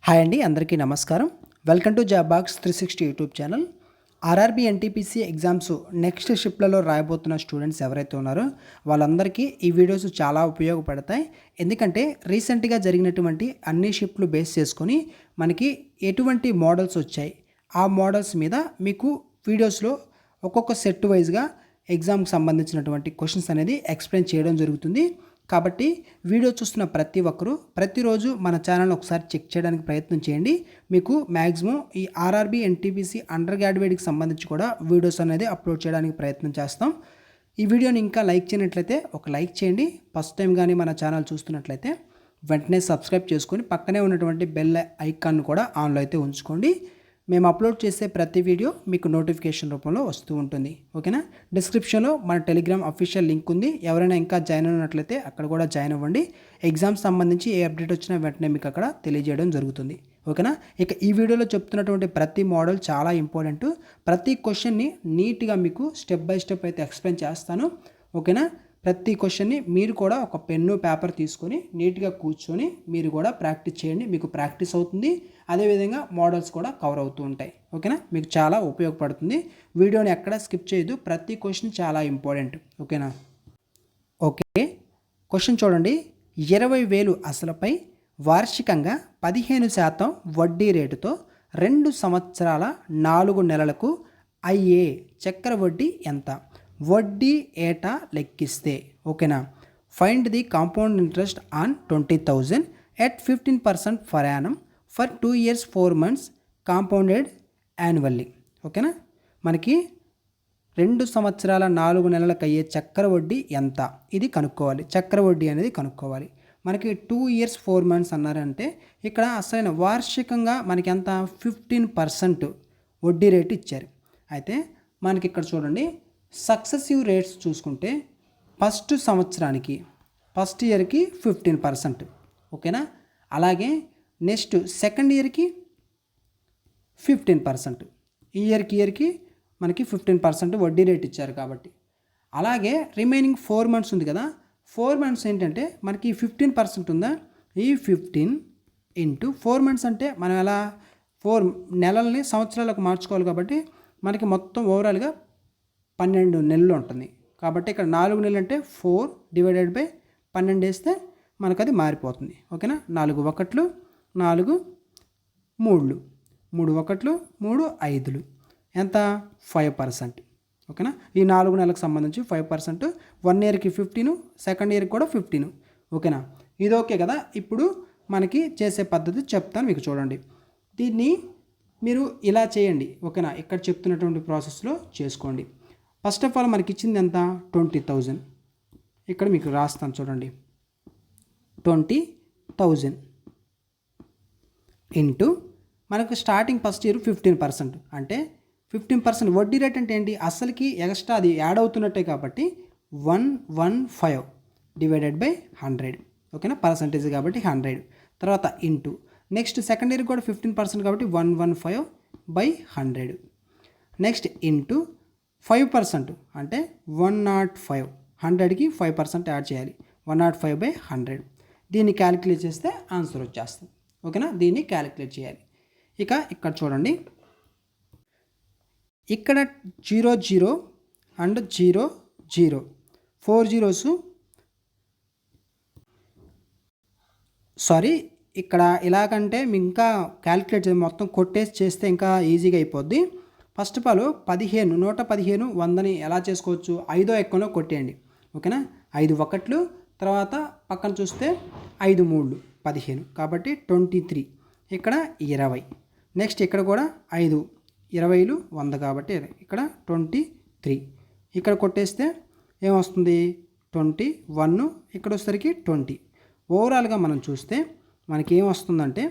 Hi అండి, అందరికీ నమస్కారం. Welcome to Jobbox 360 YouTube channel. RRB NTPC exams next షిఫ్ట్లలో రాయబోతున్న స్టూడెంట్స్ ఎవరైతే ఉన్నారో వాళ్ళందరికీ ఈ వీడియోస్ చాలా ఉపయోగపడతాయి. ఎందుకంటే రీసెంట్గా జరిగినటువంటి అన్ని షిఫ్ట్లు బేస్ చేసుకొని మనకి ఎటువంటి మోడల్స్ వచ్చాయి, ఆ మోడల్స్ మీద మీకు వీడియోస్లో ఒక్కొక్క సెట్ వైజ్గా ఎగ్జామ్కి సంబంధించినటువంటి క్వశ్చన్స్ అనేది ఎక్స్ప్లెయిన్ చేయడం జరుగుతుంది. కాబట్టి వీడియో చూస్తున్న ప్రతి ఒక్కరూ ప్రతిరోజు మన ఛానల్ ఒకసారి చెక్ చేయడానికి ప్రయత్నం చేయండి. మీకు మ్యాక్సిమం ఈ ఆర్ఆర్బీ ఎన్టీపీసీ అండర్ గ్రాడ్యుయేట్కి సంబంధించి కూడా వీడియోస్ అనేది అప్లోడ్ చేయడానికి ప్రయత్నం చేస్తాం. ఈ వీడియోని ఇంకా లైక్ చేయనట్లయితే ఒక లైక్ చేయండి. ఫస్ట్ టైం కానీ మన ఛానల్ చూస్తున్నట్లయితే వెంటనే సబ్స్క్రైబ్ చేసుకొని పక్కనే ఉన్నటువంటి బెల్ ఐకాన్ కూడా ఆన్లో అయితే ఉంచుకోండి. మేము అప్లోడ్ చేసే ప్రతి వీడియో మీకు నోటిఫికేషన్ రూపంలో వస్తూ ఉంటుంది. ఓకేనా? డిస్క్రిప్షన్లో మన టెలిగ్రామ్ అఫీషియల్ లింక్ ఉంది. ఎవరైనా ఇంకా జాయిన్ అయినట్లయితే అక్కడ కూడా జాయిన్ అవ్వండి. ఎగ్జామ్స్ సంబంధించి ఏ అప్డేట్ వచ్చినా వెంటనే మీకు అక్కడ తెలియజేయడం జరుగుతుంది. ఓకేనా? ఇక ఈ వీడియోలో చెప్తున్నటువంటి ప్రతి మోడల్ చాలా ఇంపార్టెంట్. ప్రతి క్వశ్చన్ని నీట్గా మీకు స్టెప్ బై స్టెప్ అయితే ఎక్స్ప్లెయిన్ చేస్తాను. ఓకేనా? ప్రతి క్వశ్చన్ని మీరు కూడా ఒక పెన్ను పేపర్ తీసుకొని నీట్గా కూర్చొని మీరు కూడా ప్రాక్టీస్ చేయండి. మీకు ప్రాక్టీస్ అవుతుంది, అదేవిధంగా మోడల్స్ కూడా కవర్ అవుతూ ఉంటాయి. ఓకేనా? మీకు చాలా ఉపయోగపడుతుంది. వీడియోని ఎక్కడ స్కిప్ చేయొద్దు. ప్రతి క్వశ్చన్ చాలా ఇంపార్టెంట్. ఓకేనా? ఓకే, క్వశ్చన్ చూడండి. 20,000 అసలుపై వార్షికంగా 15% వడ్డీ రేటుతో 2 సంవత్సరాల 4 నెలలకు అయ్యే చక్ర వడ్డీ ఎంత? వడ్డీ ఏటా లెక్కిస్తే. ఓకేనా? Find the compound interest on 20,000 at 15% for annum for 2 years 4 months compounded annually. ఓకేనా? మనకి 2 సంవత్సరాల 4 నెలలకు అయ్యే చక్ర వడ్డీ ఎంత, ఇది కనుక్కోవాలి. చక్ర వడ్డీ అనేది కనుక్కోవాలి. మనకి 2 years 4 months అన్నారంటే ఇక్కడ అసలైన వార్షికంగా మనకి ఎంత 15% వడ్డీ రేటు ఇచ్చారు. అయితే మనకి ఇక్కడ చూడండి, సక్సెసివ్ రేట్స్ చూసుకుంటే ఫస్ట్ సంవత్సరానికి ఫస్ట్ ఇయర్కి 15%. ఓకేనా? అలాగే నెక్స్ట్ సెకండ్ ఇయర్కి 15%. ఇయర్కి మనకి 15% వడ్డీ రేట్ ఇచ్చారు కాబట్టి. అలాగే రిమైనింగ్ 4 months ఉంది కదా, 4 months ఏంటంటే మనకి 15% ఉందా, ఈ 15 ఇంటూ 4 months అంటే మనం ఎలా 4 నెలల్ని సంవత్సరాలకు మార్చుకోవాలి కాబట్టి మనకి మొత్తం ఓవరాల్గా 12 నెలలు ఉంటుంది. కాబట్టి ఇక్కడ 4 నెలలు అంటే 4 డివైడెడ్ బై 12 వేస్తే మనకు అది మారిపోతుంది. ఓకేనా? 4 ఒకట్లు 4 మూడులు, 3 ఒకట్లు 3 ఐదులు, ఎంత 5%. ఓకేనా? ఈ 4 నెలలకు సంబంధించి 5%. 1 yearకి 15, సెకండ్ ఇయర్కి కూడా 15. ఓకేనా? ఇది ఓకే కదా? ఇప్పుడు మనకి చేసే పద్ధతి చెప్తాను మీకు. చూడండి, దీన్ని మీరు ఇలా చేయండి. ఓకేనా? ఇక్కడ చెప్తున్నటువంటి ప్రాసెస్లో చేసుకోండి. ఫస్ట్ ఆఫ్ ఆల్ మనకి ఇచ్చింది ఎంత, 20,000. ఇక్కడ మీకు రాస్తాను చూడండి, 20,000 ఇంటూ మనకు స్టార్టింగ్ ఫస్ట్ ఇయర్ 15%. అంటే 15% వడ్డీ రేట్ అంటే ఏంటి, అసలుకి ఎక్స్ట్రా అది యాడ్ అవుతున్నట్టే కాబట్టి 115 డివైడెడ్ బై 100. ఓకేనా? పర్సంటేజ్ కాబట్టి 100. తర్వాత ఇంటూ నెక్స్ట్ సెకండ్ ఇయర్ కూడా 15% కాబట్టి 115 బై 100. నెక్స్ట్ ఇంటూ 5% అంటే 105. 100కి 5% యాడ్ చేయాలి, 105 బై 100. దీన్ని క్యాలిక్యులేట్ చేస్తే ఆన్సర్ వచ్చేస్తుంది. ఓకేనా? దీన్ని క్యాలిక్యులేట్ చేయాలి. ఇక ఇక్కడ చూడండి, ఇక్కడ 00 అండ్ 00 4 zeros, సారీ, ఇక్కడ ఇలాగంటే మీకు ఇంకా క్యాలిక్యులేట్ చేసి మొత్తం కొట్టేసి చేస్తే ఇంకా ఈజీగా అయిపోద్ది. ఫస్ట్ ఆఫ్ ఆల్ 15, 115 100ని ఎలా చేసుకోవచ్చు, 5వ ఎక్కలో కొట్టేయండి. ఓకేనా? 5 ఒకట్లు, తర్వాత పక్కన చూస్తే 5 మూడులు 15 కాబట్టి 23. ఇక్కడ 20. నెక్స్ట్ ఇక్కడ కూడా 5 20లు 100 కాబట్టి ఇక్కడ 23. ఇక్కడ కొట్టేస్తే ఏమొస్తుంది, 21. ఇక్కడ వచ్చేసరికి 20. ఓవరాల్గా మనం చూస్తే మనకి ఏమొస్తుందంటే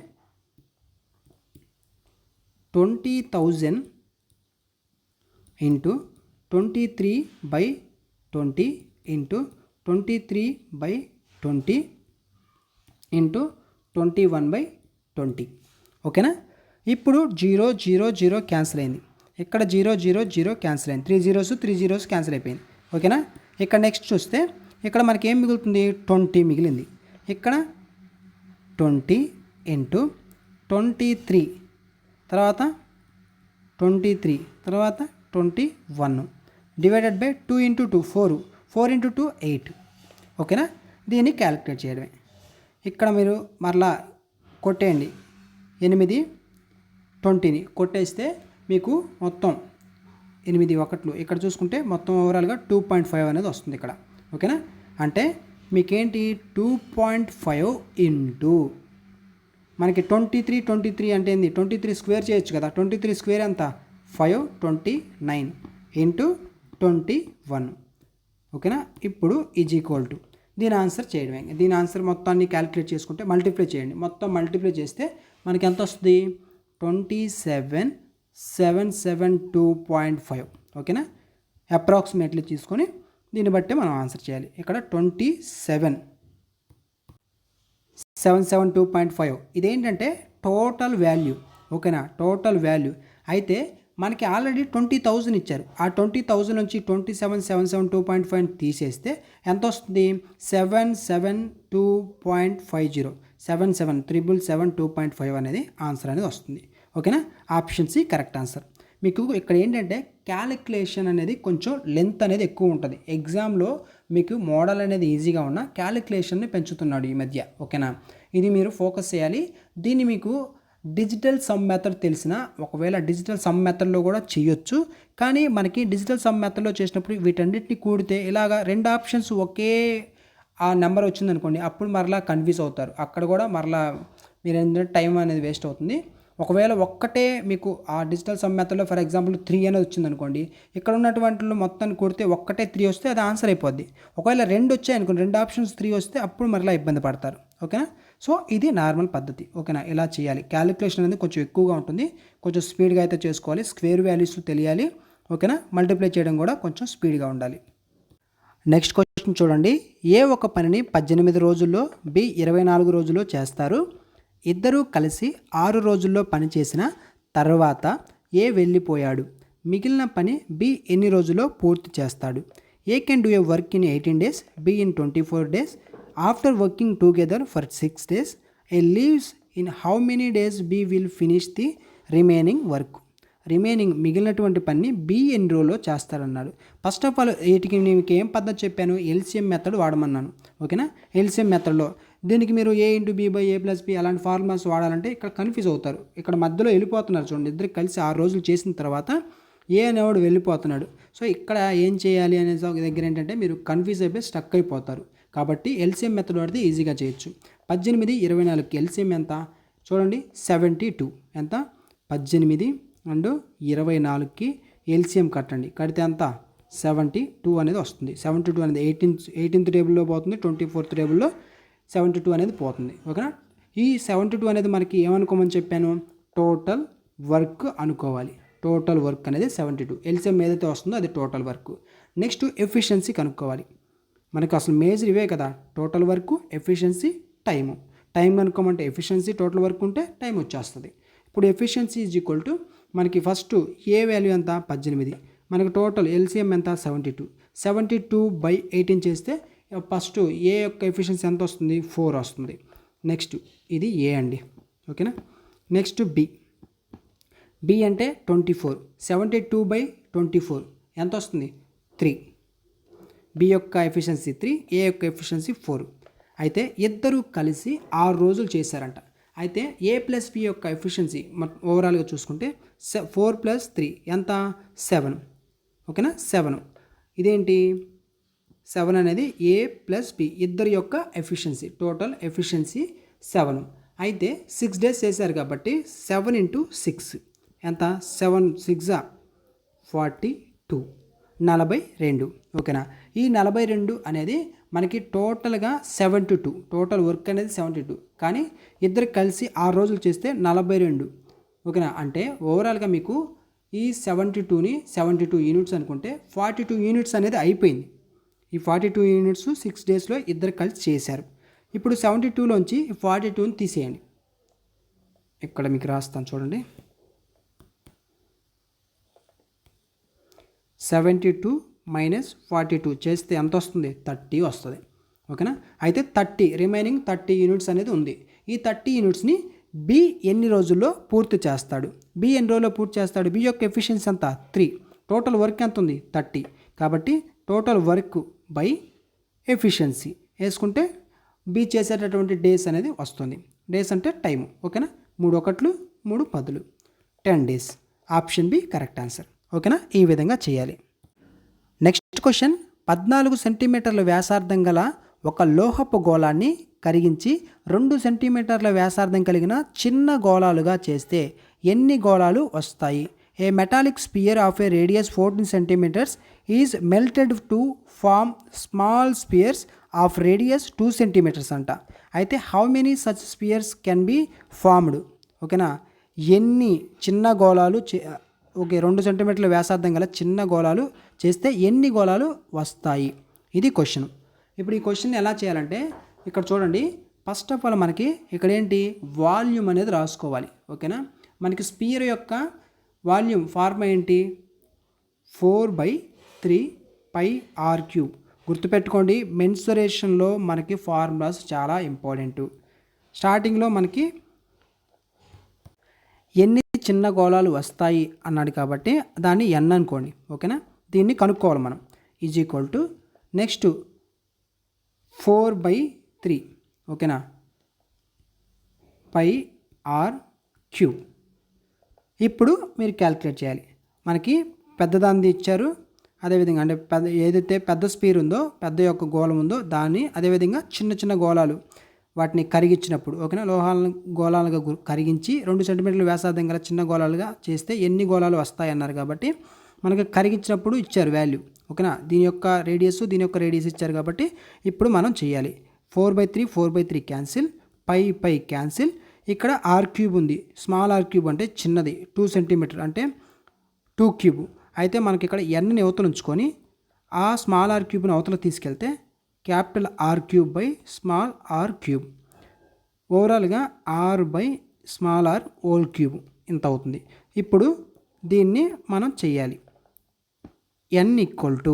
20,000 ఇంటూ 23/20 ఇంటూ 23/20 ఇంటూ 21/20. ఓకేనా? ఇప్పుడు 0 0 0 క్యాన్సిల్ అయింది. ఇక్కడ 0 0 0 క్యాన్సిల్ అయింది. 3 zeros క్యాన్సిల్ అయిపోయింది. ఓకేనా? ఇక్కడ నెక్స్ట్ చూస్తే ఇక్కడ మనకి ఏం మిగులుతుంది, 20 మిగిలింది. ఇక్కడ 20 ఇంటూ 23 తర్వాత 23 తర్వాత 21 డివైడెడ్ బై 2 ఇంటూ 2 4 4 ఇంటూ 2 8. ఓకేనా, దీన్ని క్యాలిక్యులేట్ చేయడమే. ఇక్కడ మీరు మరలా కొట్టేయండి, 8 20ని కొట్టేస్తే మీకు మొత్తం 8 ఒకట్లు ఇక్కడ చూసుకుంటే మొత్తం ఓవరాల్గా 2.5 అనేది వస్తుంది ఇక్కడ. ఓకేనా, అంటే మీకేంటి 2.5 ఇంటూ మనకి 23 అంటే ఏంది, 23 స్క్వేర్ చేయొచ్చు కదా. 23 స్క్వేర్ ఎంత 5 29 ఇంటూ 21. ఓకేనా, ఇప్పుడు ఈజ్ ఈక్వల్ టు దీని ఆన్సర్ చేయడమే. దీని ఆన్సర్ మొత్తాన్ని క్యాలిక్యులేట్ చేసుకుంటే మల్టిప్లై చేయండి. మొత్తం మల్టిప్లై చేస్తే మనకి ఎంత వస్తుంది, 27772.5. ఓకేనా, అప్రాక్సిమేట్లీ తీసుకొని దీన్ని బట్టి మనం ఆన్సర్ చేయాలి. ఇక్కడ 27772.5 ఇదేంటంటే టోటల్ వాల్యూ. ఓకేనా, టోటల్ వాల్యూ. అయితే మనకి ఆల్రెడీ 20,000 ఇచ్చారు. ఆ 20,000 నుంచి 27772.5 తీసేస్తే ఎంత వస్తుంది, 772.50 77772.5 అనేది ఆన్సర్ అనేది వస్తుంది. ఓకేనా, ఆప్షన్ సి కరెక్ట్ ఆన్సర్. మీకు ఇక్కడ ఏంటంటే క్యాలిక్యులేషన్ అనేది కొంచెం లెంత్ అనేది ఎక్కువ ఉంటుంది. ఎగ్జామ్లో మీకు మోడల్ అనేది ఈజీగా ఉన్న క్యాలిక్యులేషన్ని పెంచుతున్నాడు ఈ మధ్య. ఓకేనా, ఇది మీరు ఫోకస్ చేయాలి. దీన్ని మీకు డిజిటల్ సమ్ మెథడ్ తెలిసిన, ఒకవేళ డిజిటల్ సమ్ మెథడ్లో కూడా చేయొచ్చు. కానీ మనకి డిజిటల్ సమ్ మెథడ్లో చేసినప్పుడు వీటన్నిటిని కూడితే ఇలాగా 2 ఆప్షన్స్ ఒకే ఆ నెంబర్ వచ్చిందనుకోండి, అప్పుడు మరలా కన్ఫ్యూజ్ అవుతారు. అక్కడ కూడా మరలా మీరు ఏంటంటే టైం అనేది వేస్ట్ అవుతుంది. ఒకవేళ ఒక్కటే మీకు ఆ డిజిటల్ సమ్ మెథడ్లో ఫర్ ఎగ్జాంపుల్ 3 అనేది వచ్చిందనుకోండి, ఇక్కడ ఉన్నటువంటి మొత్తాన్ని కొడితే ఒక్కటే 3 వస్తే అది ఆన్సర్ అయిపోద్ది. ఒకవేళ 2 వచ్చాయి అనుకోండి, 2 ఆప్షన్స్ 3 వస్తే అప్పుడు మరలా ఇబ్బంది పడతారు. ఓకేనా, సో ఇది నార్మల్ పద్ధతి. ఓకేనా, ఇలా చేయాలి. క్యాలిక్యులేషన్ అనేది కొంచెం ఎక్కువగా ఉంటుంది, కొంచెం స్పీడ్గా అయితే చేసుకోవాలి. స్క్వేర్ వాల్యూస్ తెలియాలి. ఓకేనా, మల్టిప్లై చేయడం కూడా కొంచెం స్పీడ్గా ఉండాలి. నెక్స్ట్ క్వశ్చన్ చూడండి. ఏ ఒక పనిని 18 రోజుల్లో, బి 24 రోజుల్లో చేస్తారు. ఇద్దరూ కలిసి 6 రోజుల్లో పని చేసిన తర్వాత ఏ వెళ్ళిపోయాడు. మిగిలిన పని బి ఎన్ని రోజుల్లో పూర్తి చేస్తాడు. A can do a work in 18 days, B in 24 days. After working together for 6 days, A leaves in how many days B will finish the remaining work. Remaining మిగిలినటువంటి పని బి ఎన్ని రోజుల్లో చేస్తారన్నాడు. ఫస్ట్ ఆఫ్ ఆల్ వీటికి మీకు ఏం పద్ధతి చెప్పాను, LCM method వాడమన్నాను. ఓకేనా, ఎల్సిఎం మెథడ్లో దీనికి మీరు A into B by A plus B అలాంటి ఫార్ములాస్ వాడాలంటే ఇక్కడ కన్ఫ్యూజ్ అవుతారు. ఇక్కడ మధ్యలో వెళ్ళిపోతున్నారు చూడండి. ఇద్దరు కలిసి 6 రోజులు చేసిన తర్వాత ఏ అనేవాడు వెళ్ళిపోతున్నాడు. సో ఇక్కడ ఏం చేయాలి అనే దగ్గర ఏంటంటే మీరు కన్ఫ్యూజ్ అయిపోయి స్టక్ అయిపోతారు. కాబట్టి ఎల్సిఎం మెథడ్ వాడితే ఈజీగా చేయొచ్చు. 18 24కి ఎల్సిఎం ఎంత చూడండి, 72. ఎంత 18 అండ్ 24కి ఎల్సిఎం కట్టండి. కడితే ఎంత 72 అనేది వస్తుంది. 72 అనేది 18th టేబుల్లో పోతుంది, 24th టేబుల్లో 72 అనేది పోతుంది. ఓకేనా, ఈ 72 అనేది మనకి ఏమనుకోమని చెప్పాను, టోటల్ వర్క్ అనుకోవాలి. టోటల్ వర్క్ అనేది 72. ఎల్సిఎం ఏదైతే వస్తుందో అది టోటల్ వర్క్. నెక్స్ట్ ఎఫిషియన్సీ కనుక్కోవాలి. మనకు అసలు మేజర్ ఇవే కదా, total work, efficiency, time. Time కనుక్కోమంటే ఎఫిషియన్సీ, టోటల్ వర్క్ ఉంటే టైం వచ్చేస్తుంది. ఇప్పుడు ఎఫిషియన్సీ ఈజ్ ఈక్వల్ టు మనకి ఫస్ట్ ఏ వాల్యూ ఎంత 18, మనకి టోటల్ ఎల్సిఎం ఎంత 72. 72/18 చేస్తే ఫస్ట్ ఏ యొక్క ఎఫిషియన్సీ ఎంత వస్తుంది, 4 వస్తుంది. నెక్స్ట్ ఇది ఏ అండి. ఓకేనా, నెక్స్ట్ బి అంటే 24. 72/24 ఎంత వస్తుంది, 3. బి యొక్క ఎఫిషియన్సీ 3, ఏ యొక్క ఎఫిషియన్సీ 4. అయితే ఇద్దరు కలిసి 6 రోజులు చేశారంట. అయితే ఏ ప్లస్ బి యొక్క ఎఫిషియన్సీ ఓవరాల్గా చూసుకుంటే 4 + 3 ఎంత 7. ఓకేనా, 7. ఇదేంటి 7 అనేది ఏ ప్లస్ బి ఇద్దరి యొక్క ఎఫిషియన్సీ, టోటల్ ఎఫిషియన్సీ 7. అయితే 6 days చేశారు కాబట్టి 7 × 6 ఎంత 7 6 42, 42. ఓకేనా, ఈ 42 అనేది మనకి టోటల్గా 72. టోటల్ వర్క్ అనేది 72, కానీ ఇద్దరు కలిసి 6 రోజులు చేస్తే 42. ఓకేనా, అంటే ఓవరాల్గా మీకు ఈ 72ని 72 యూనిట్స్ అనుకుంటే 42 యూనిట్స్ అనేది అయిపోయింది. ఈ 42 యూనిట్స్ 6 daysలో ఇద్దరు కలిసి చేశారు. ఇప్పుడు 72లోంచి 42ని తీసేయండి. ఇక్కడ మీకు రాస్తాను చూడండి. 72 - 42 చేస్తే ఎంత వస్తుంది, 30 వస్తుంది. ఓకేనా, అయితే 30 రిమైనింగ్ 30 యూనిట్స్ అనేది ఉంది. ఈ 30 యూనిట్స్ని బి ఎన్ని రోజుల్లో పూర్తి చేస్తాడు. బి ఎన్ని రోజుల్లో పూర్తి చేస్తాడు. బి యొక్క ఎఫిషియన్సీ ఎంత 3, టోటల్ వర్క్ ఎంత ఉంది 30. కాబట్టి టోటల్ వర్క్ బై ఎఫిషియన్సీ వేసుకుంటే బి చేసేటటువంటి డేస్ అనేది వస్తుంది. డేస్ అంటే టైం. ఓకేనా, 3 1 3 10 10 days. Option B correct answer. ఓకేనా, ఈ విధంగా చేయాలి. నెక్స్ట్ క్వశ్చన్, 14 సెంటీమీటర్ల వ్యాసార్థం గల ఒక లోహపు గోళాన్ని కరిగించి 2 సెంటీమీటర్ల వ్యాసార్థం కలిగిన చిన్న గోళాలుగా చేస్తే ఎన్ని గోళాలు వస్తాయి. A metallic sphere of a radius 14 centimetres is melted to form small spheres of radius 2 centimetres అంట. అయితే how many such spheres can be formed. ఓకేనా, ఎన్ని చిన్న గోళాలు 2 సెంటీమీటర్ల వ్యాసార్థం గల చిన్న గోళాలు చేస్తే ఎన్ని గోళాలు వస్తాయి, ఇది క్వశ్చన్. ఇప్పుడు ఈ క్వశ్చన్ ఎలా చేయాలంటే ఇక్కడ చూడండి, ఫస్ట్ ఆఫ్ ఆల్ మనకి ఇక్కడ ఏంటి వాల్యూమ్ అనేది రాసుకోవాలి. ఓకేనా, మనకి స్పియర్ యొక్క వాల్యూమ్ ఫార్ములా ఏంటి 4/3 πr3. గుర్తుపెట్టుకోండి, మెన్సురేషన్లో మనకి ఫార్ములాస్ చాలా ఇంపార్టెంట్. స్టార్టింగ్లో మనకి ఎన్ని చిన్న గోళాలు వస్తాయి అన్నాడు కాబట్టి దాన్ని n అనుకోండి. ఓకేనా, దీన్ని కనుక్కోవాలి మనం. Is equal to next 4/3. ఓకేనా, πr3. ఇప్పుడు మీరు క్యాలిక్యులేట్ చేయాలి. మనకి పెద్దదాన్ని ఇచ్చారు, అదేవిధంగా అంటే ఏదైతే పెద్ద స్పీర్ ఉందో, పెద్ద యొక్క గోళం ఉందో దాన్ని, అదేవిధంగా చిన్న చిన్న గోళాలు వాటిని కరిగించినప్పుడు, ఓకేనా, లోహాలను గోళాలుగా కరిగించి 2 సెంటీమీటర్ల వ్యాసార్థం గల చిన్న గోళాలుగా చేస్తే ఎన్ని గోళాలు వస్తాయి అన్నారు కాబట్టి మనకి కరిగించినప్పుడు ఇచ్చారు వాల్యూ. ఓకేనా, దీని యొక్క రేడియస్ దీని యొక్క రేడియస్ ఇచ్చారు కాబట్టి ఇప్పుడు మనం చేయాలి. 4/3 క్యాన్సిల్, పై క్యాన్సిల్. ఇక్కడ r³ ఉంది, స్మాల్ r³ అంటే చిన్నది 2 సెంటీమీటర్ అంటే 2 క్యూబ్. అయితే మనకి ఇక్కడ ఎన్ని అవతల ఉంచుకొని ఆ స్మాల్ r³ అవతల తీసుకెళ్తే capital r³ by small r³ ఓవరాల్గా r/స్మాల్ r హోల్ క్యూబ్ ఇంత అవుతుంది. ఇప్పుడు దీన్ని మనం చెయ్యాలి. n equal to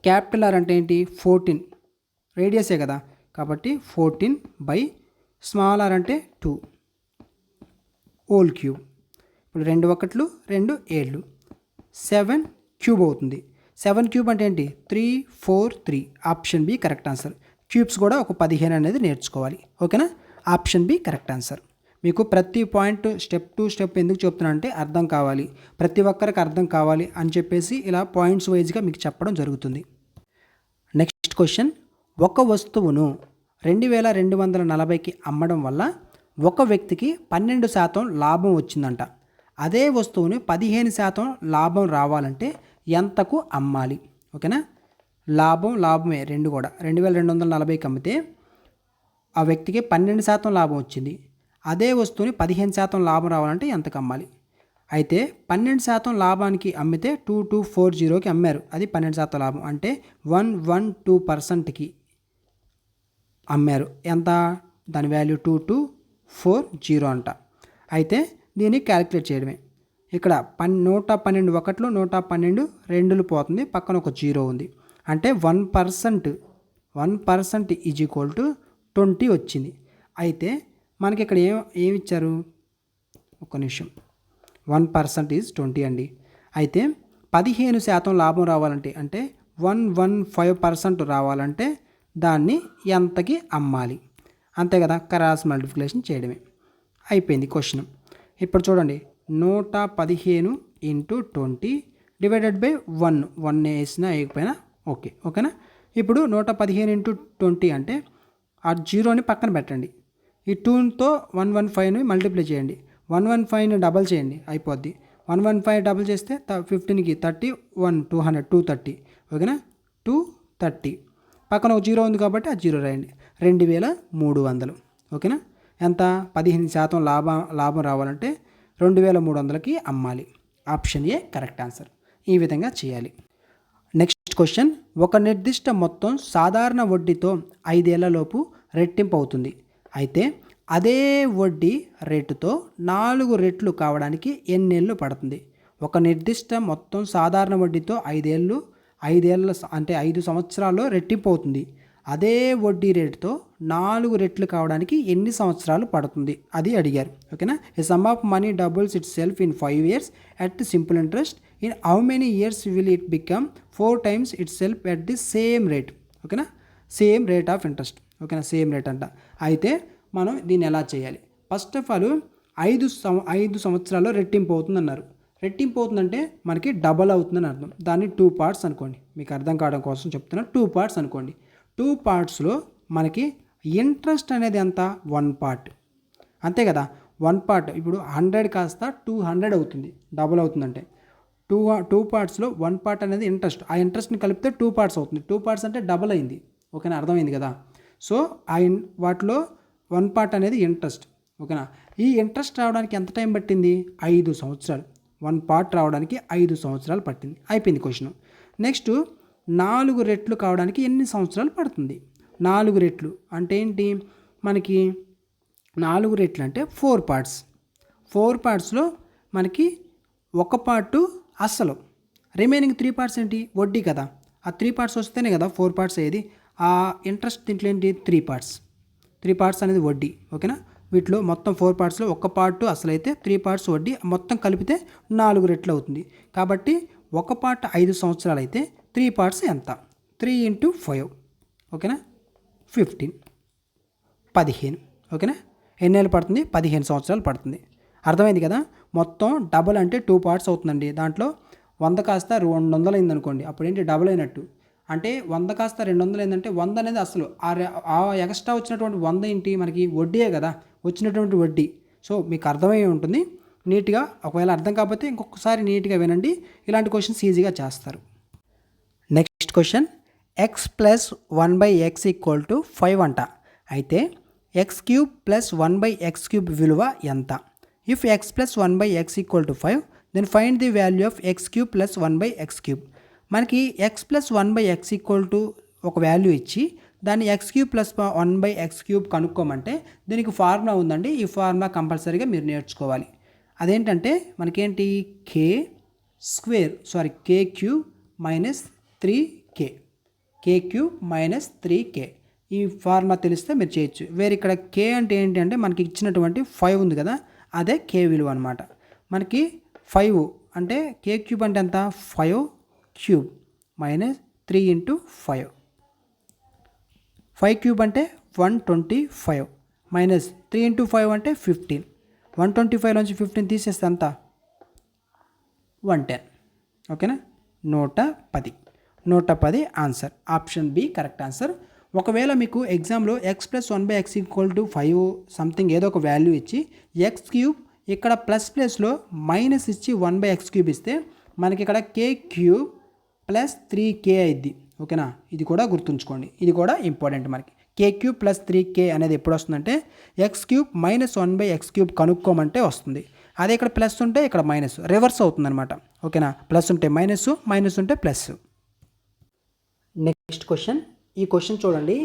capital R అంటే ఏంటి 14, రేడియసే కదా కాబట్టి 14 స్మాల్ r అంటే 2 హోల్ క్యూబ్. ఇప్పుడు 2 1 2 7 7 క్యూబ్ అవుతుంది. 7 క్యూబ్ అంటే ఏంటి 3 4 3. Option B correct answer. Cubes కూడా ఒక 15 అనేది నేర్చుకోవాలి. ఓకేనా, ఆప్షన్ బి కరెక్ట్ ఆన్సర్. మీకు ప్రతి పాయింట్ స్టెప్ టు స్టెప్ ఎందుకు చెప్తున్నా అంటే అర్థం కావాలి, ప్రతి ఒక్కరికి అర్థం కావాలి అని చెప్పేసి ఇలా పాయింట్స్ వైజ్గా మీకు చెప్పడం జరుగుతుంది. నెక్స్ట్ క్వశ్చన్, ఒక వస్తువును 2240కి అమ్మడం వల్ల ఒక వ్యక్తికి 12% లాభం వచ్చిందంట. అదే వస్తువుని 15% లాభం రావాలంటే ఎంతకు అమ్మాలి. ఓకేనా, లాభమే రెండు కూడా. 2240కి అమ్మితే ఆ వ్యక్తికి 12% లాభం వచ్చింది. అదే వస్తువుని 15% లాభం రావాలంటే ఎంతకు అమ్మాలి. అయితే 12% లాభానికి అమ్మితే 2240కి అమ్మారు, అది 12% లాభం అంటే 112%కి అమ్మారు. ఎంత, దాని వాల్యూ 2240 అంట. అయితే దీన్ని క్యాలిక్యులేట్ చేయడమే. ఇక్కడ 112 ఒకట్లు 112 రెండులు పోతుంది, పక్కన ఒక 0 ఉంది అంటే 1% ఈజ్ ఈక్వల్ టు 20 వచ్చింది. అయితే మనకి ఇక్కడ ఏమి ఇచ్చారు, ఒక నిమిషం, 1% ఈజ్ 20 అండి. అయితే 15% లాభం రావాలంటే అంటే 115% రావాలంటే దాన్ని ఎంతకి అమ్మాలి, అంతే కదా. క్రాస్ మల్టిప్లికేషన్ చేయడమే అయిపోయింది క్వశ్చన్. ఇప్పుడు చూడండి, 115 × 20 డివైడెడ్ బై 1 వేసినా వేయకపోయినా ఓకేనా. ఇప్పుడు 115 × 20 అంటే ఆ 0ని పక్కన పెట్టండి, ఈ 2తో 115ని మల్టిప్లై చేయండి, 115ని డబల్ చేయండి అయిపోద్ది. 115 డబల్ చేస్తే 15కి 30 1 200 230. ఓకేనా, 230 పక్కన ఒక 0 ఉంది కాబట్టి ఆ 0 రాయండి. 2300. ఓకేనా, ఎంత 15% లాభం రావాలంటే 2300కి అమ్మాలి. Option A correct answer. ఈ విధంగా చేయాలి. నెక్స్ట్ క్వశ్చన్, ఒక నిర్దిష్ట మొత్తం సాధారణ వడ్డీతో 5 ఏళ్లలోపు రెట్టింపు అవుతుంది. అయితే అదే వడ్డీ రేటుతో 4 రెట్లు కావడానికి ఎన్నేళ్ళు పడుతుంది. ఒక నిర్దిష్ట మొత్తం సాధారణ వడ్డీతో 5 ఏళ్ళు అంటే 5 సంవత్సరాల్లో రెట్టింపు అవుతుంది. అదే వడ్డీ రేటుతో 4 రెట్లు కావడానికి ఎన్ని సంవత్సరాలు పడుతుంది అది అడిగారు. ఓకేనా. A sum of money doubles itself in 5 years at simple interest. In how many years will it become 4 times itself at the same rate. ఓకేనా. Same rate of interest. ఓకేనా. సేమ్ రేట్ అంట. అయితే మనం దీన్ని ఎలా చేయాలి? First of all 5 సంవత్సరాల్లో రెట్టింపు అవుతుంది అన్నారు. రెట్టింపు అవుతుందంటే మనకి డబల్ అవుతుందని అర్థం. దాన్ని 2 parts అనుకోండి. మీకు అర్థం కావడం కోసం చెప్తున్నా. 2 parts అనుకోండి. 2 partsలో మనకి ఇంట్రెస్ట్ అనేది ఎంత? 1 part. అంతే కదా. 1 part ఇప్పుడు 100 కాస్త 200 అవుతుంది. డబల్ అవుతుందంటే 2 partsలో 1 part అనేది ఇంట్రెస్ట్. ఆ ఇంట్రెస్ట్ని కలిపితే 2 parts అవుతుంది. 2 parts అంటే డబల్ అయింది. ఓకేనా. అర్థమైంది కదా. సో వాటిలో 1 part అనేది ఇంట్రెస్ట్. ఓకేనా. ఈ ఇంట్రెస్ట్ రావడానికి ఎంత టైం పట్టింది? 5 సంవత్సరాలు. 1 part రావడానికి 5 సంవత్సరాలు పట్టింది. అయిపోయింది క్వశ్చన్. నెక్స్ట్ 4 రెట్లు కావడానికి ఎన్ని సంవత్సరాలు పడుతుంది? 4 రెట్లు అంటే ఏంటి? మనకి 4 రెట్లు అంటే 4 parts. 4 partsలో మనకి 1 part అస్సలు, రిమైనింగ్ 3 parts ఏంటి? వడ్డీ కదా. ఆ 3 parts వస్తేనే కదా 4 parts అయ్యేది. ఆ ఇంట్రెస్ట్ దీంట్లో ఏంటి? 3 parts. 3 parts అనేది వడ్డీ. ఓకేనా. వీటిలో మొత్తం 4 partsలో 1 part అసలు అయితే 3 parts వడ్డీ, మొత్తం కలిపితే 4 రెట్లు అవుతుంది. కాబట్టి 1 part 5 సంవత్సరాలు అయితే 3 parts ఎంత? 3 × 5. ఓకేనా. 15. ఓకేనా. ఎన్ని ఏళ్ళు పడుతుంది? 15 సంవత్సరాలు పడుతుంది. అర్థమైంది కదా. మొత్తం డబల్ అంటే 2 parts అవుతుందండి. దాంట్లో 100 కాస్త 200 అయింది అనుకోండి. అప్పుడు ఏంటి? డబల్ అయినట్టు. అంటే 100 కాస్త 200 ఏంటంటే 100 అనేది అసలు ఆ ఎక్స్ట్రా వచ్చినటువంటి 100 ఏంటి? మనకి వడ్డీయే కదా, వచ్చినటువంటి వడ్డీ. సో మీకు అర్థమై ఉంటుంది నీట్గా. ఒకవేళ అర్థం కాకపోతే ఇంకొకసారి నీట్గా వినండి. ఇలాంటి క్వశ్చన్స్ ఈజీగా చేస్తారు. Next question, X plus 1/x = 5 అంట. అయితే x³ + 1/x³ విలువ ఎంత? If x + 1/x = 5 then find the value of x³ + 1/x³. మనకి x + 1/x ఒక వాల్యూ ఇచ్చి దాన్ని x³ + 1/x³ కనుక్కోమంటే దీనికి ఫార్ములా ఉందండి. ఈ ఫార్ములా కంపల్సరీగా మీరు నేర్చుకోవాలి. అదేంటంటే మనకేంటి? k³ - 3k. k³ - 3k. ఈ ఫార్ములా తెలిస్తే మీరు చేయొచ్చు. వేరే ఇక్కడ k అంటే ఏంటి అంటే మనకి ఇచ్చినటువంటి 5 ఉంది కదా, అదే k విలువ అనమాట. మనకి 5 అంటే k³ అంటే ఎంత? 5³ - 3 × 5. 5³ అంటే 125 మైనస్ 3 × 5 అంటే 15. 125 నుంచి 15 తీసేస్తే అంత 110. ఓకేనా. 110 answer. Option B correct answer. ఒకవేళ మీకు ఎగ్జామ్లో x + 1/x = 5 సంథింగ్ ఏదో ఒక వాల్యూ ఇచ్చి x³ ఇక్కడ ప్లస్లో మైనస్ ఇచ్చి 1/x³ ఇస్తే మనకి ఇక్కడ k³ + 3k అయింది. ఓకేనా. ఇది కూడా గుర్తుంచుకోండి. ఇది కూడా ఇంపార్టెంట్. మనకి k³ + 3k అనేది ఎప్పుడు వస్తుందంటే x³ - 1/x³ కనుక్కోమంటే వస్తుంది. అదే ఇక్కడ ప్లస్ ఉంటే ఇక్కడ మైనస్, రివర్స్ అవుతుంది అనమాట. ఓకేనా. ప్లస్ ఉంటే మైనస్, మైనస్ ఉంటే ప్లస్. Next question. ఈ క్వశ్చన్ చూడండి.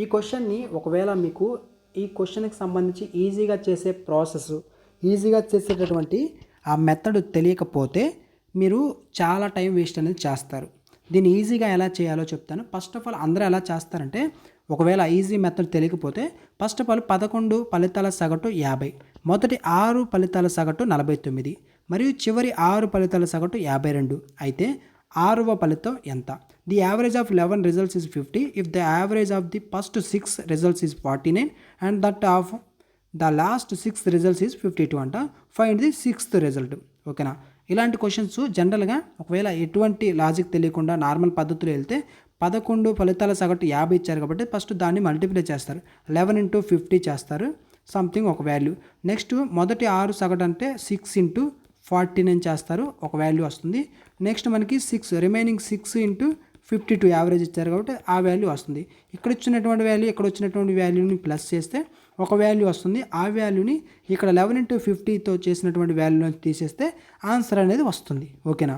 ఈ క్వశ్చన్ని ఒకవేళ మీకు ఈ క్వశ్చన్కి సంబంధించి ఈజీగా చేసే ప్రాసెస్, ఈజీగా చేసేటటువంటి ఆ మెథడ్ తెలియకపోతే మీరు చాలా టైం వేస్ట్ అనేది చేస్తారు. దీన్ని ఈజీగా ఎలా చేయాలో చెప్తాను. ఫస్ట్ ఆఫ్ ఆల్ అందరూ ఎలా చేస్తారంటే, ఒకవేళ ఈజీ మెథడ్ తెలియకపోతే ఫస్ట్ ఆఫ్ ఆల్ 11 ఫలితాల సగటు 50, మొదటి 6 ఫలితాల సగటు 49 మరియు చివరి 6 ఫలితాల సగటు 52 అయితే 6వ ఫలితం ఎంత? The average of 11 results is 50 if the average of the first 6 results is 49 and that of the last 6 results is 52 అంట. Find the 6th result. ఓకేనా. ఇలాంటి క్వశ్చన్స్ జనరల్గా ఒకవేళ ఎటువంటి లాజిక్ తెలియకుండా నార్మల్ పద్ధతిలో వెళ్తే 11 ఫలితాల సగటు 50 ఇచ్చారు కాబట్టి ఫస్ట్ దాన్ని మల్టిప్లై చేస్తారు. 11 × 50 చేస్తారు, సంథింగ్ ఒక వాల్యూ. నెక్స్ట్ మొదటి 6 సగటు అంటే 6 × 49 చేస్తారు, ఒక వాల్యూ వస్తుంది. నెక్స్ట్ మనకి 6 రిమైనింగ్ 6 × 52 యావరేజ్ ఇచ్చారు కాబట్టి ఆ వాల్యూ వస్తుంది. ఇక్కడ ఇచ్చినటువంటి వాల్యూ ఇక్కడ వచ్చినటువంటి వాల్యూని ప్లస్ చేస్తే ఒక వాల్యూ వస్తుంది. ఆ వాల్యూని ఇక్కడ 11 × 50తో చేసినటువంటి వాల్యూని తీసేస్తే ఆన్సర్ అనేది వస్తుంది. ఓకేనా.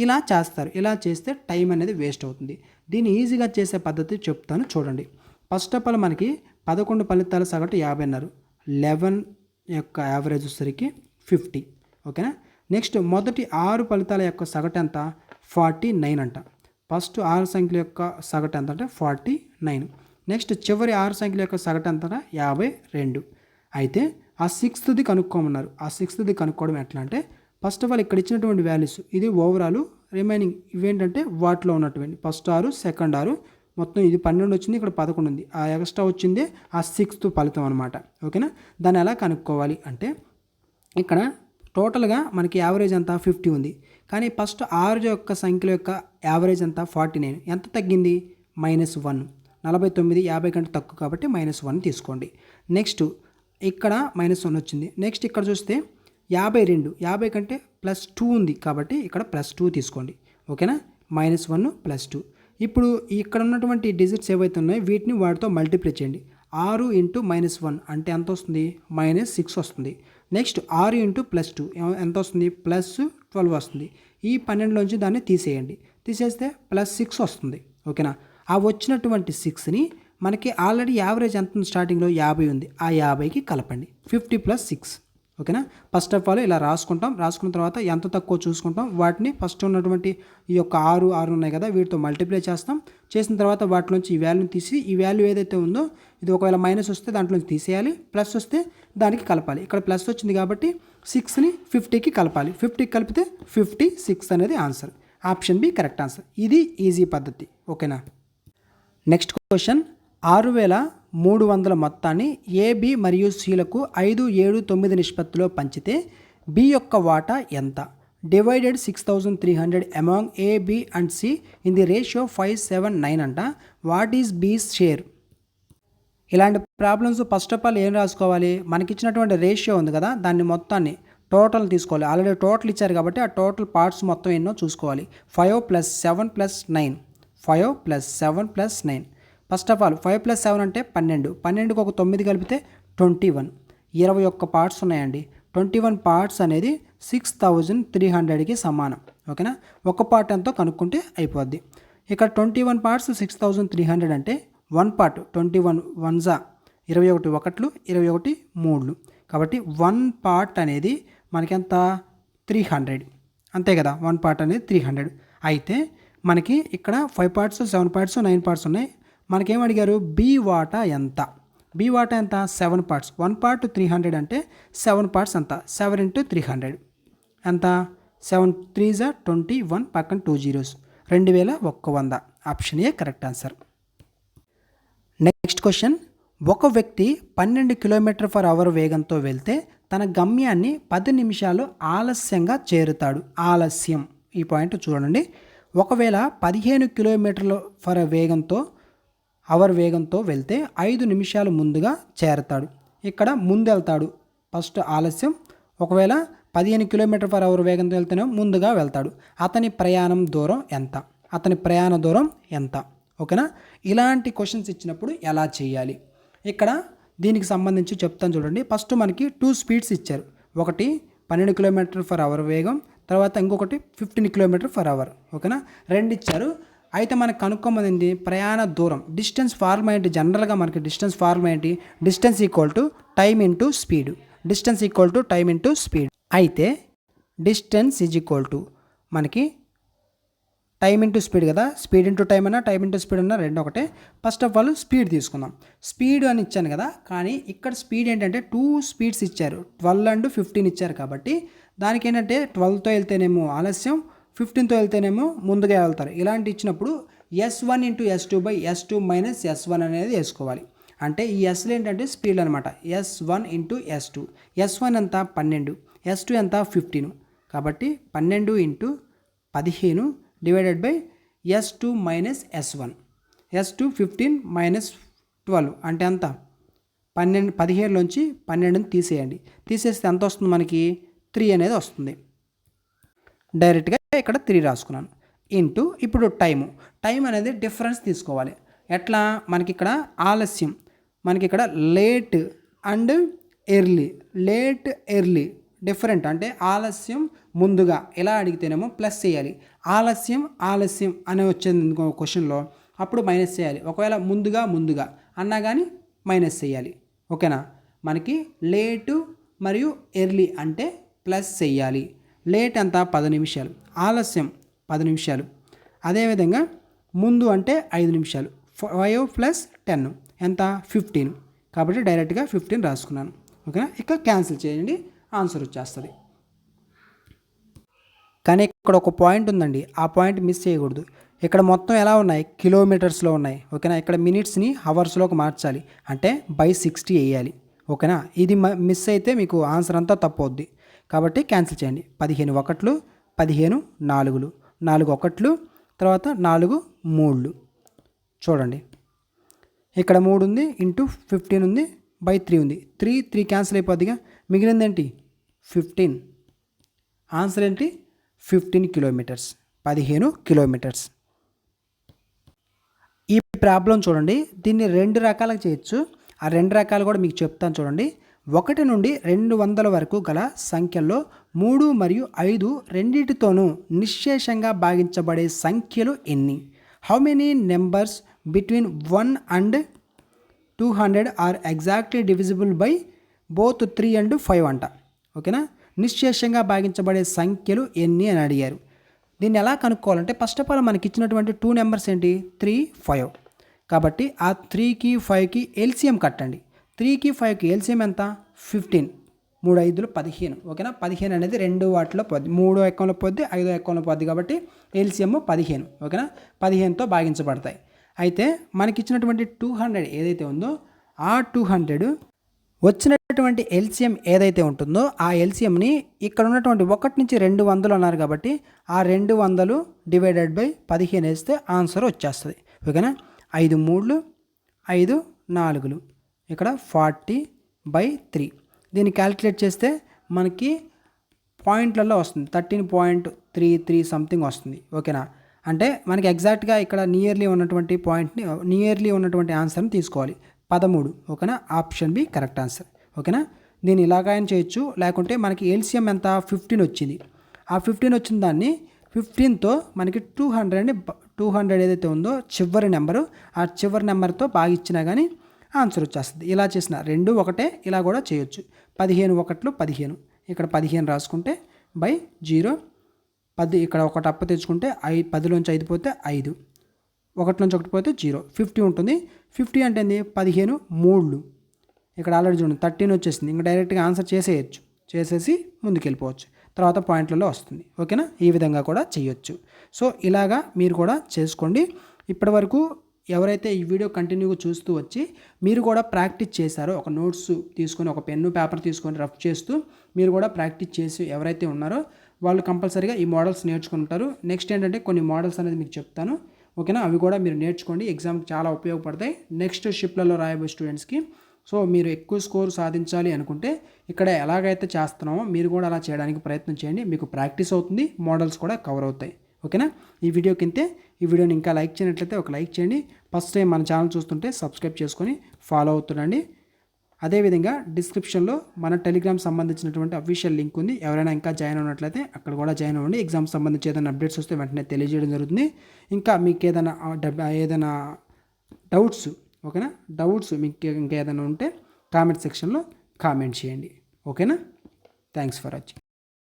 ఇలా చేస్తారు. ఇలా చేస్తే టైం అనేది వేస్ట్ అవుతుంది. దీన్ని ఈజీగా చేసే పద్ధతి చెప్తాను చూడండి. ఫస్ట్ ఆఫ్ ఆల్ మనకి 11 ఫలితాల సగటు 50 అన్నారు. 11 యొక్క యావరేజ్ వచ్చేసరికి 50. ఓకేనా. నెక్స్ట్ మొదటి 6 ఫలితాల యొక్క సగటు ఎంత? 49 అంట. ఫస్ట్ 6 సంఖ్యల యొక్క సగటు ఎంత అంటే 49. నెక్స్ట్ చివరి 6 సంఖ్యల యొక్క సగటు ఎంత? 52. అయితే ఆ 6th కనుక్కోమన్నారు. ఆ 6th కనుక్కోవడం ఎట్లా అంటే ఫస్ట్ ఆఫ్ ఆల్ ఇక్కడ ఇచ్చినటువంటి వాల్యూస్ ఇది ఓవరాల్, రిమైనింగ్ ఇవేంటంటే వాటిలో ఉన్నటువంటి ఫస్ట్ 6 సెకండ్ 6 మొత్తం ఇది 12 వచ్చింది, ఇక్కడ 11 ఉంది. ఆ ఎక్స్ట్రా వచ్చిందే ఆ 6th ఫలితం అనమాట. ఓకేనా? దాన్ని ఎలా కనుక్కోవాలి అంటే ఇక్కడ టోటల్గా మనకి యావరేజ్ అంతా 50 ఉంది, కానీ ఫస్ట్ 6 యొక్క సంఖ్యల యొక్క యావరేజ్ అంతా 49. ఎంత తగ్గింది? -1. 49 50 కంటే తక్కువ కాబట్టి -1 తీసుకోండి. నెక్స్ట్ ఇక్కడ -1 వచ్చింది. నెక్స్ట్ ఇక్కడ చూస్తే 52 50 కంటే +2 ఉంది కాబట్టి ఇక్కడ +2 తీసుకోండి. ఓకేనా? -1 +2. ఇప్పుడు ఇక్కడ ఉన్నటువంటి డిజిట్స్ ఏవైతే ఉన్నాయో వీటిని వాటితో మల్టిప్లై చేయండి. 6 × -1 అంటే ఎంత వస్తుంది? -6 వస్తుంది. నెక్స్ట్ 6 × +2 ఎంత వస్తుంది? +12 వస్తుంది. ఈ 12లోంచి దాన్ని తీసేయండి. తీసేస్తే +6 వస్తుంది. ఓకేనా? ఆ వచ్చినటువంటి 6ని మనకి ఆల్రెడీ యావరేజ్ ఎంత ఉంది? స్టార్టింగ్లో 50 ఉంది. ఆ 50కి కలపండి. 50 + 6. ఓకేనా? ఫస్ట్ ఆఫ్ ఆల్ ఇలా రాసుకుంటాం. రాసుకున్న తర్వాత ఎంత తక్కువ చూసుకుంటాం. వాటిని ఫస్ట్ ఉన్నటువంటి ఈ యొక్క 6 ఉన్నాయి కదా, వీటితో మల్టిప్లై చేస్తాం. చేసిన తర్వాత వాటిలోంచి ఈ వాల్యూని తీసి ఈ వాల్యూ ఏదైతే ఉందో ఇది ఒకవేళ మైనస్ వస్తే దాంట్లోంచి తీసేయాలి, ప్లస్ వస్తే దానికి కలపాలి. ఇక్కడ ప్లస్ వచ్చింది కాబట్టి 6ని 50కి కలపాలి. 50కి కలిపితే 56 అనేది answer. Option B correct answer. ఇది ఈజీ పద్ధతి. ఓకేనా? నెక్స్ట్ క్వశ్చన్ 6300 మొత్తాన్ని ఏ, బి మరియు సిలకు 5, 7, 9 నిష్పత్తిలో పంచితే బి యొక్క వాటా ఎంత? Divided 6300 among A, B and C in the ratio 5, 7, 9 అంట. What is B's share? ఇలాంటి ప్రాబ్లమ్స్ ఫస్ట్ ఆఫ్ ఆల్ ఏం రాసుకోవాలి? మనకిచ్చినటువంటి రేషియో ఉంది కదా, దాన్ని మొత్తాన్ని టోటల్ తీసుకోవాలి. ఆల్రెడీ టోటల్ ఇచ్చారు కాబట్టి ఆ టోటల్ పార్ట్స్ మొత్తం ఎన్నో చూసుకోవాలి. 5 + 7 + 9. 5 + 7 + 9. ఫస్ట్ ఆఫ్ ఆల్ 5 + 7 అంటే 12. 12కి ఒక 9 కలిపితే 21. 21 పార్ట్స్ ఉన్నాయండి. 21 పార్ట్స్ అనేది 6300కి సమానం. ఓకేనా? ఒక పార్ట్ ఎంతో కనుక్కుంటే అయిపోద్ది. ఇక్కడ 21 పార్ట్స్ 6300 అంటే 1 పార్ట్ 21 1s 21 1లు 21 3లు కాబట్టి 1 పార్ట్ అనేది మనకెంత? 300. అంతే కదా? 1 పార్ట్ అనేది 300. అయితే మనకి ఇక్కడ 5 పార్ట్స్ 7 పార్ట్స్ 9 పార్ట్స్ ఉన్నాయి. మనకేం అడిగారు? బి వాటా ఎంత? బి వాటా ఎంత? 7 పార్ట్స్. 1 పార్ట్ 300 అంటే 7 పార్ట్స్ ఎంత? 7 × 300 ఎంత? 7 3s 21, పక్కన 2 zeros 2100. Option A correct answer. Next question ఒక వ్యక్తి 12 km/h వేగంతో వెళ్తే తన గమ్యాన్ని 10 నిమిషాలు ఆలస్యంగా చేరుతాడు. ఆలస్యం, ఈ పాయింట్ చూడండి. ఒకవేళ 15 km/h వేగంతో వెళ్తే 5 నిమిషాలు ముందుగా చేరతాడు. ఇక్కడ ముందు వెళ్తాడు ఫస్ట్ ఆలస్యం. ఒకవేళ 15 km/h వేగంతో వెళ్తేనే ముందుగా వెళ్తాడు. అతని ప్రయాణ దూరం ఎంత? ఓకేనా? ఇలాంటి క్వశ్చన్స్ ఇచ్చినప్పుడు ఎలా చేయాలి? ఇక్కడ దీనికి సంబంధించి చెప్తాను చూడండి. ఫస్ట్ మనకి 2 స్పీడ్స్ ఇచ్చారు. ఒకటి 12 km/h వేగం, తర్వాత ఇంకొకటి 15 km/h. ఓకేనా? 2 ఇచ్చారు. అయితే మనకు కనుక్కోమనింది ప్రయాణ దూరం. డిస్టెన్స్ ఫార్ములా ఏంటి? జనరల్గా మనకి డిస్టెన్స్ ఫార్ములా ఏంటి? Distance = time into speed. Distance = time into speed. అయితే డిస్టెన్స్ మనకి టైమ్ ఇంటూ స్పీడ్ కదా. స్పీడ్ ఇంటూ టైం అన్నా టైమ్ ఇంటూ స్పీడ్ అన్నా రెండు ఒకటే. ఫస్ట్ ఆఫ్ ఆల్ స్పీడ్ తీసుకుందాం. స్పీడ్ అని ఇచ్చాను కదా, కానీ ఇక్కడ స్పీడ్ ఏంటంటే 2 స్పీడ్స్ ఇచ్చారు. 12 and 15 ఇచ్చారు కాబట్టి దానికి ఏంటంటే 12తో వెళ్తేనేమో ఆలస్యం, 15తో వెళ్తేనేమో ముందుగా వెళ్తారు. ఇలాంటి ఇచ్చినప్పుడు S1 × S2/S2 - S1 అనేది వేసుకోవాలి. అంటే ఈ ఎస్లు ఏంటంటే స్పీడ్ అనమాట. S1 × S2. S1 ఎంత? 12. S2 ఎంత? 15. కాబట్టి 12 × 15 divided by S2 - S1. S2 15 - 12 అంటే ఎంత? 17లోంచి 12ని తీసేయండి. తీసేస్తే ఎంత వస్తుంది మనకి? 3 అనేది వస్తుంది. డైరెక్ట్గా ఇక్కడ 3 రాసుకున్నాను. ఇంటూ ఇప్పుడు టైం అనేది డిఫరెన్స్ తీసుకోవాలి. ఎట్లా? మనకి ఇక్కడ ఆలస్యం, మనకి ఇక్కడ late and early. Late early different. అంటే ఆలస్యం ముందుగా ఇలా అడిగితేనేమో ప్లస్ చేయాలి. ఆలస్యం అనే వచ్చేది ఇంకో క్వశ్చన్లో, అప్పుడు మైనస్ చేయాలి. ఒకవేళ ముందుగా అన్నా కానీ మైనస్ చేయాలి. ఓకేనా? మనకి లేటు మరియు ఎర్లీ అంటే ప్లస్ చేయాలి. లేట్ అంతా 10 నిమిషాలు, ఆలస్యం 10 నిమిషాలు. అదేవిధంగా ముందు అంటే 5 నిమిషాలు. 5 + 10 ఎంత 15, కాబట్టి డైరెక్ట్గా 15 రాసుకున్నాను. ఓకేనా, ఇక క్యాన్సిల్ చేయండి, ఆన్సర్ వచ్చేస్తుంది. కానీ ఇక్కడ ఒక పాయింట్ ఉందండి, ఆ పాయింట్ మిస్ చేయకూడదు. ఇక్కడ మొత్తం ఎలా ఉన్నాయి, కిలోమీటర్స్లో ఉన్నాయి. ఓకేనా, ఇక్కడ మినిట్స్ని హవర్స్లోకి మార్చాలి, అంటే బై 60 వేయాలి. ఓకేనా, ఇది మిస్ అయితే మీకు ఆన్సర్ అంతా తప్పవుద్ది. కాబట్టి క్యాన్సిల్ చేయండి. 15 ఒకట్లు, 15 నాలుగులు, 4 ఒకట్లు, తర్వాత 4 మూడులు. చూడండి ఇక్కడ 3 ఉంది, ఇంటూ 15 ఉంది, బై 3 ఉంది. 3 క్యాన్సిల్ అయిపోద్దిగా, మిగిలింది ఏంటి 15. ఆన్సర్ ఏంటి 15 కిలోమీటర్స్, 15 కిలోమీటర్స్. ఈ ప్రాబ్లం చూడండి, దీన్ని 2 రకాలుగా చేయొచ్చు. ఆ 2 రకాలు కూడా మీకు చెప్తాను చూడండి. 1 నుండి 200 వరకు గల సంఖ్యల్లో 3 మరియు 5 రెండింటితోనూ నిశ్శేషంగా భాగించబడే సంఖ్యలు ఎన్ని? How many numbers between 1 and 200 are exactly divisible by both 3 and 5 అంట. ఓకేనా, నిశ్శేషంగా భాగించబడే సంఖ్యలు ఎన్ని అని అడిగారు. దీన్ని ఎలా కనుక్కోవాలంటే ఫస్ట్ ఆఫ్ ఆల్ మనకి ఇచ్చినటువంటి 2 నెంబర్స్ ఏంటి 3, 5. కాబట్టి ఆ 3కి 5కి ఎల్సిఎం కట్టండి. 3కి 5కి ఎల్సిఎం ఎంత 15, 3 5లు 15. ఓకేనా, 15 అనేది 2 వాటిలో పోద్ది, 3 ఎక్కంలో పోద్ది, 5 ఎక్కంలో పోద్ది, కాబట్టి ఎల్సిఎం 15. ఓకేనా, 15తో భాగించబడతాయి. అయితే మనకి ఇచ్చినటువంటి 200 ఏదైతే ఉందో ఆ 200 వచ్చినటువంటి ఎల్సిఎం ఏదైతే ఉంటుందో ఆ ఎల్సిఎంని ఇక్కడ ఉన్నటువంటి 1 నుంచి 200 అన్నారు కాబట్టి ఆ 200 డివైడెడ్ బై 15 వేస్తే ఆన్సర్ వచ్చేస్తుంది. ఓకేనా, 5 మూడులు, 5 నాలుగులు, ఇక్కడ 40/3. దీన్ని క్యాలిక్యులేట్ చేస్తే మనకి పాయింట్లలో వస్తుంది, 13.33 సంథింగ్ వస్తుంది. ఓకేనా, అంటే మనకి ఎగ్జాక్ట్గా ఇక్కడ నియర్లీ ఉన్నటువంటి ఆన్సర్ని తీసుకోవాలి, 13. ఓకేనా, ఆప్షన్ బి కరెక్ట్ ఆన్సర్. ఓకేనా, దీన్ని ఇలాగైనా చేయొచ్చు, లేకుంటే మనకి ఎల్సిఎం ఎంత 15 వచ్చింది. ఆ 15 వచ్చిన దాన్ని 15తో మనకి 200 ఏదైతే ఉందో చివరి నెంబరు, ఆ చివరి నెంబర్తో బాగిచ్చినా కానీ ఆన్సర్ వచ్చేస్తుంది. ఇలా చేసిన 2 ఒకటే, ఇలా కూడా చేయొచ్చు. 15 ఒకట్లు 15, ఇక్కడ 15 రాసుకుంటే బై 0, 10 ఇక్కడ ఒకటి అప్ప తెచ్చుకుంటే 10లోంచి 5 పోతే 5, 1లోంచి 1 పోతే 0, 50 ఉంటుంది. 50 అంటే ఏంది 15 మూడులు, ఇక్కడ ఆల్రెడీ చూడండి 13 వచ్చేసింది. ఇంకా డైరెక్ట్గా ఆన్సర్ చేసేసి ముందుకు వెళ్ళిపోవచ్చు, తర్వాత పాయింట్లలో వస్తుంది. ఓకేనా, ఈ విధంగా కూడా చేయొచ్చు. సో ఇలాగా మీరు కూడా చేసుకోండి. ఇప్పటివరకు ఎవరైతే ఈ వీడియో కంటిన్యూగా చూస్తూ వచ్చి మీరు కూడా ప్రాక్టీస్ చేశారో, ఒక నోట్స్ తీసుకొని ఒక పెన్ను పేపర్ తీసుకొని రఫ్ చేస్తూ మీరు కూడా ప్రాక్టీస్ చేసి ఎవరైతే ఉన్నారో వాళ్ళు కంపల్సరీగా ఈ మోడల్స్ నేర్చుకుంటారు. నెక్స్ట్ ఏంటంటే కొన్ని మోడల్స్ అనేది మీకు చెప్తాను. ఓకేనా, అవి కూడా మీరు నేర్చుకోండి, ఎగ్జామ్కి చాలా ఉపయోగపడతాయి నెక్స్ట్ షిప్లలో రాయబోయే స్టూడెంట్స్కి. సో మీరు ఎక్కువ స్కోర్ సాధించాలి అనుకుంటే ఇక్కడ ఎలాగైతే చేస్తున్నామో మీరు కూడా అలా చేయడానికి ప్రయత్నం చేయండి, మీకు ప్రాక్టీస్ అవుతుంది, మోడల్స్ కూడా కవర్ అవుతాయి. ఓకేనా, ఈ వీడియోని ఇంకా లైక్ చేయనట్లయితే ఒక లైక్ చేయండి. ఫస్ట్ టైం మన ఛానల్ చూస్తుంటే సబ్స్క్రైబ్ చేసుకొని ఫాలో అవుతుండండి. అదేవిధంగా డిస్క్రిప్షన్లో మన టెలిగ్రామ్ సంబంధించినటువంటి అఫీషియల్ లింక్ ఉంది, ఎవరైనా ఇంకా జాయిన్ అయినట్లయితే అక్కడ కూడా జాయిన్ అవ్వండి. ఎగ్జామ్ సంబంధించి ఏదైనా అప్డేట్స్ వస్తే వెంటనే తెలియజేయడం జరుగుతుంది. ఇంకా మీకు ఏదైనా డౌట్స్, ఓకేనా, మీకు ఇంకా ఏదైనా ఉంటే కామెంట్ సెక్షన్లో కామెంట్ చేయండి. ఓకేనా, థ్యాంక్స్ ఫర్ వాచింగ్.